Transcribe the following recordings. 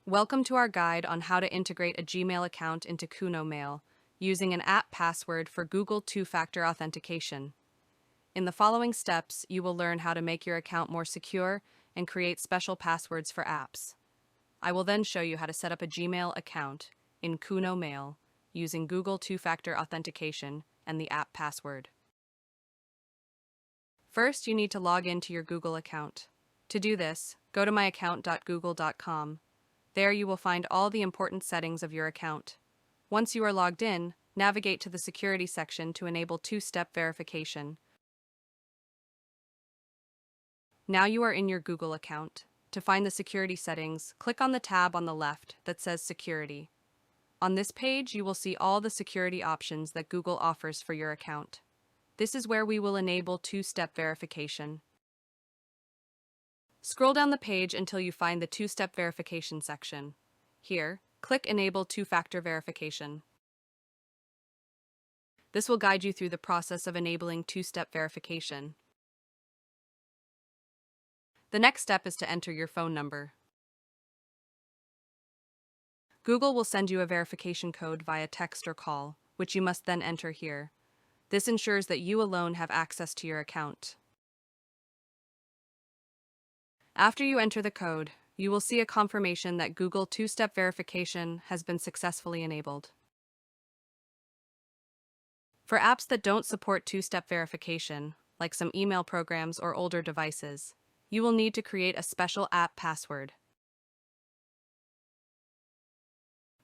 Welcome to our guide on how to integrate a Gmail account into KUNOMAIL using an app password for Google two-factor authentication. In the following steps, you will learn how to make your account more secure and create special passwords for apps. I will then show you how to set up a Gmail account in KUNOMAIL using Google two-factor authentication and the app password. First, you need to log into your Google account. To do this, go to myaccount.google.com. There you will find all the important settings of your account. Once you are logged in, navigate to the security section to enable two-step verification. Now you are in your Google account. To find the security settings, click on the tab on the left that says Security. On this page, you will see all the security options that Google offers for your account. This is where we will enable two-step verification. Scroll down the page until you find the two-step verification section. Here, click Enable Two-Factor Verification. This will guide you through the process of enabling two-step verification. The next step is to enter your phone number. Google will send you a verification code via text or call, which you must then enter here. This ensures that you alone have access to your account. After you enter the code, you will see a confirmation that Google two-step verification has been successfully enabled. For apps that don't support two-step verification, like some email programs or older devices, you will need to create a special app password.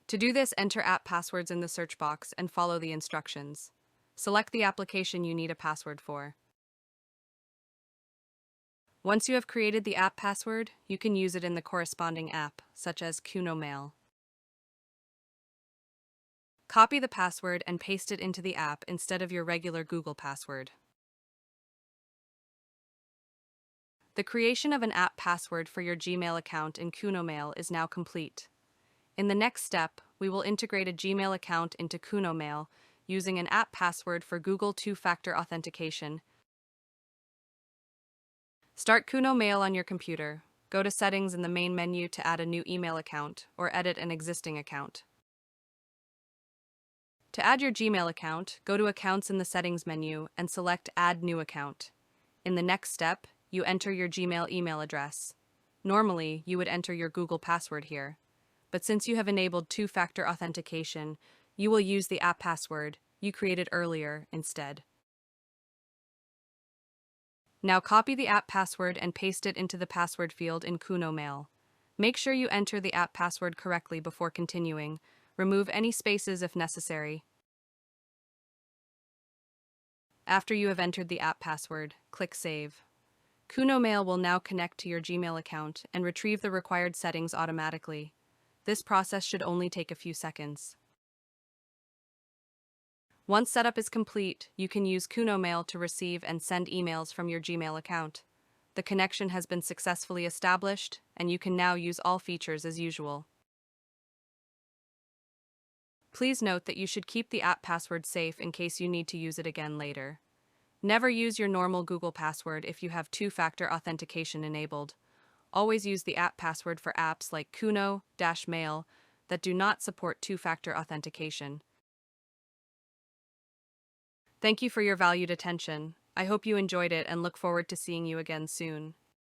To do this, enter app passwords in the search box and follow the instructions. Select the application you need a password for. Once you have created the app password, you can use it in the corresponding app, such as KUNOMAIL. Copy the password and paste it into the app instead of your regular Google password. The creation of an app password for your Gmail account in KUNOMAIL is now complete. In the next step, we will integrate a Gmail account into KUNOMAIL using an app password for Google two-factor authentication. Start KUNOMAIL on your computer. Go to Settings in the main menu to add a new email account or edit an existing account. To add your Gmail account, go to Accounts in the Settings menu and select Add New Account. In the next step, you enter your Gmail email address. Normally, you would enter your Google password here, but since you have enabled two-factor authentication, you will use the app password you created earlier instead. Now copy the app password and paste it into the password field in KUNOMAIL. Make sure you enter the app password correctly before continuing. Remove any spaces if necessary. After you have entered the app password, click Save. KUNOMAIL will now connect to your Gmail account and retrieve the required settings automatically. This process should only take a few seconds. Once setup is complete, you can use KUNOMAIL to receive and send emails from your Gmail account. The connection has been successfully established, and you can now use all features as usual. Please note that you should keep the app password safe in case you need to use it again later. Never use your normal Google password if you have two-factor authentication enabled. Always use the app password for apps like KUNO-Mail that do not support two-factor authentication. Thank you for your valued attention. I hope you enjoyed it and look forward to seeing you again soon.